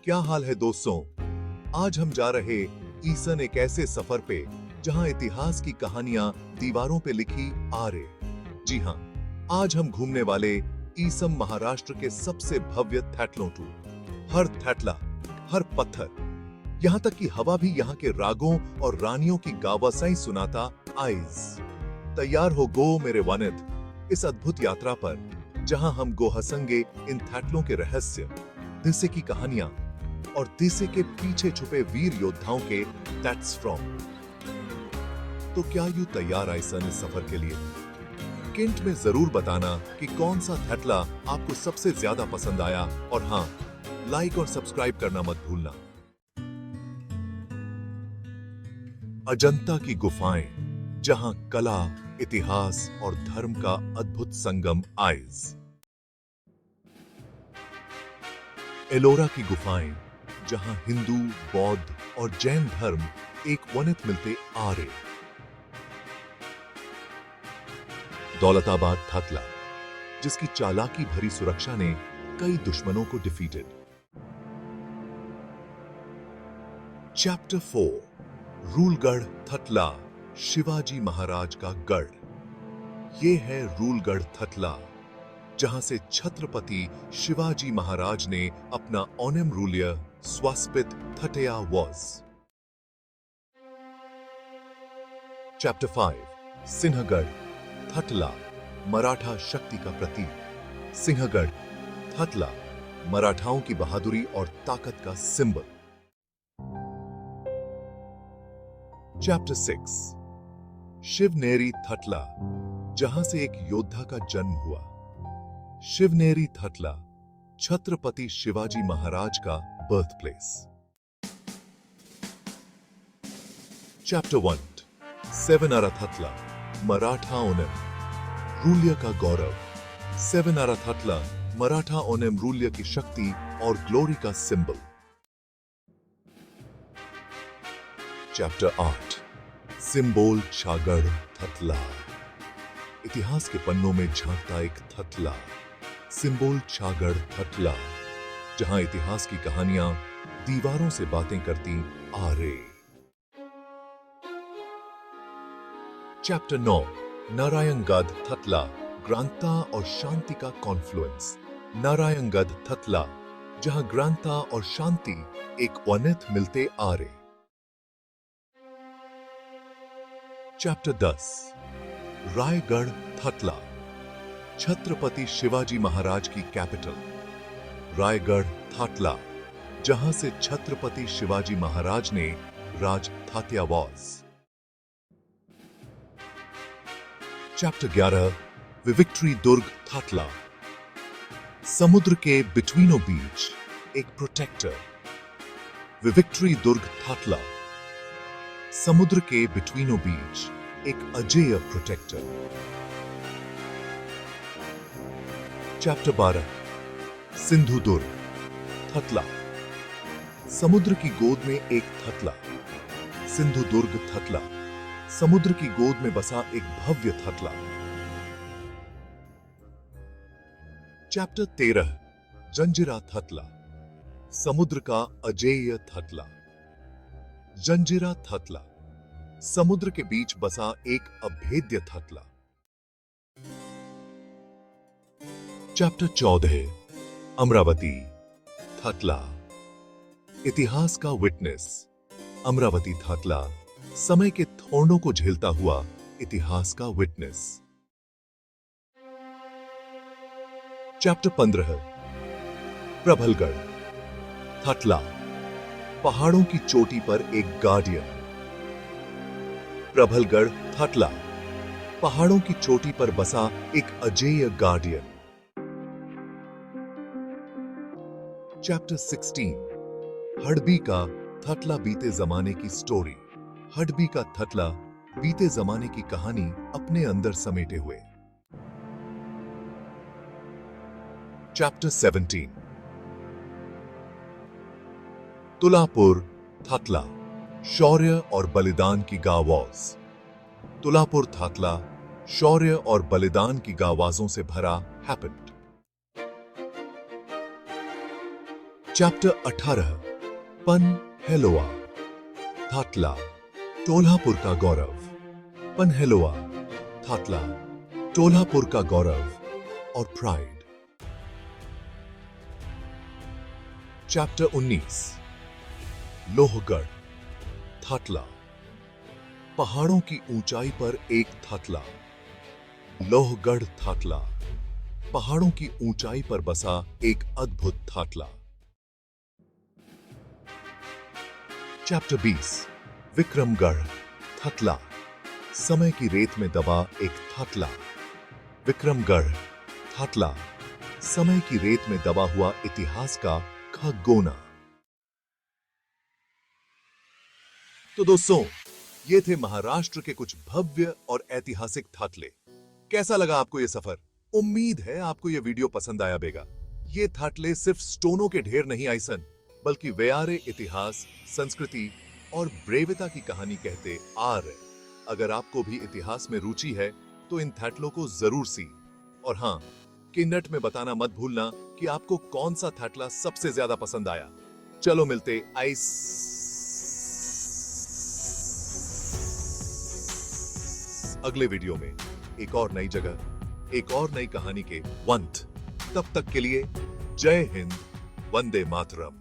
क्या हाल है दोस्तों। आज हम जा रहे ईसन एक ऐसे सफर पे जहां इतिहास की कहानियां दीवारों पे लिखी आ रहे। जी हाँ, आज हम घूमने वाले ईसम महाराष्ट्र के सबसे भव्य थैटलों टू। हर थैटला, हर पत्थर, यहाँ तक कि हवा भी यहाँ के रागों और रानियों की गावासाई सुनाता आइज। तैयार हो गो मेरे वानिद इस अद्भुत यात्रा पर, जहां हम गोहसंगे इन थैटलों के रहस्य, दिसे की कहानियां और दिसे के पीछे छुपे वीर योद्धाओं के दैट्स फ्रॉम। तो क्या यू तैयार आइसन इस सफर के लिए? कमेंट में जरूर बताना कि कौन सा थैटला आपको सबसे ज्यादा पसंद आया, और हाँ, लाइक और सब्सक्राइब करना मत भूलना। अजंता की गुफाएं, जहां कला, इतिहास और धर्म का अद्भुत संगम आइज। एलोरा की गुफाएं, जहां हिंदू, बौद्ध और जैन धर्म एक वनित मिलते आ रहे। दौलताबाद थतला, जिसकी चालाकी भरी सुरक्षा ने कई दुश्मनों को डिफीटेड। चैप्टर 4, रूलगढ़ थतला, शिवाजी महाराज का गढ़। ये है रूलगढ़ थतला, जहां से छत्रपति शिवाजी महाराज ने अपना ओनिम रूल्य स्वास्पित थटिया वॉज। चैप्टर 5, सिंहगढ़ थतला, मराठा शक्ति का प्रतीक। सिंहगढ़ थतला मराठाओं की बहादुरी और ताकत का सिंबल। चैप्टर 6, शिवनेरी थतला, जहां से एक योद्धा का जन्म हुआ। शिवनेरी थतला छत्रपति शिवाजी महाराज का बर्थ प्लेस। चैप्टर 1, सेवनारा थतला, मराठा ओनिम रूल्य का गौरव। सेवनारा थतला मराठा ओनिम रूल्य की शक्ति और ग्लोरी का सिंबल। चैप्टर 8, सिंबोल छागड़ थतला, इतिहास के पन्नों में झांकता एक थतला। सिंबोल छागड़ थतला, जहां इतिहास की कहानियां दीवारों से बातें करती आ रहे। चैप्टर 9, नारायणगढ़ थतला, ग्रांता और शांति का कॉन्फ्लुएंस। नारायणगढ़ थतला, जहां ग्रांता और शांति एक वनित मिलते आ रहे। चैप्टर 10, रायगढ़ थतला, छत्रपति शिवाजी महाराज की कैपिटल। रायगढ़ थतला, जहां से छत्रपति शिवाजी महाराज ने राज थात्या वॉज। चैप्टर 11, विक्ट्री दुर्ग थतला, समुद्र के बिटवीनो बीच एक प्रोटेक्टर। विक्ट्री दुर्ग थतला, समुद्र के बिटवीनो बीच एक अजेय प्रोटेक्टर। चैप्टर 12, सिंधु दुर्ग थतला, समुद्र की गोद में एक थतला। सिंधु दुर्ग थतला, समुद्र की गोद में बसा एक भव्य थतला। चैप्टर 13, जंजिरा थतला, समुद्र का अजेय थतला। जंजिरा थतला, समुद्र के बीच बसा एक अभेद्य थतला। चैप्टर 14, अमरावती थतला, इतिहास का विटनेस। अमरावती थतला, समय के थोड़ों को झेलता हुआ इतिहास का विटनेस। चैप्टर 15, प्रबलगढ़ थतला, पहाड़ों की चोटी पर एक गार्डियन। प्रबलगढ़ थतला, पहाड़ों की चोटी पर बसा एक अजेय गार्डियन। चैप्टर 16, हडबी का थतला, बीते जमाने की स्टोरी। हडबी का थतला बीते जमाने की कहानी अपने अंदर समेटे हुए। चैप्टर 17, तुलापुर थतला, शौर्य और बलिदान की गावाज। तुलापुर थतला, शौर्य और बलिदान की गावाजों से भरा हैपेंड। चैप्टर 18 पन हेलोआ थाटला टोल्हापुर का गौरव। पन हेलोआ थाटला टोल्हापुर का गौरव और प्राइड। चैप्टर 19 लोहगढ़ थाटला पहाड़ों की ऊंचाई पर एक थाटला। लोहगढ़ थाटला पहाड़ों की ऊंचाई पर बसा एक अद्भुत थाटला। चैप्टर 20 विक्रमगढ़ थाटला समय की रेत में दबा एक थाटला। विक्रमगढ़ थाटला समय की रेत में दबा हुआ इतिहास का खगोना। तो दोस्तों, ये थे महाराष्ट्र के कुछ भव्य और ऐतिहासिक थाटले। कैसा लगा आपको ये सफर? उम्मीद है आपको ये वीडियो पसंद आया होगा। ये थाटले सिर्फ स्टोनों के ढेर नहीं आइसन, बल्कि व्यारे इतिहास, संस्कृति और ब्रेवता की कहानी कहते आ रहे। अगर आपको भी इतिहास में रुचि है तो इन थाटलों को जरूर सी। और हाँ, किन्नट में बताना मत भूलना कि आपको कौन सा थाटला सबसे ज्यादा पसंद आया। चलो मिलते आइस अगले वीडियो में एक और नई जगह, एक और नई कहानी के वंत। तब तक के लिए जय हिंद, वंदे मातरम।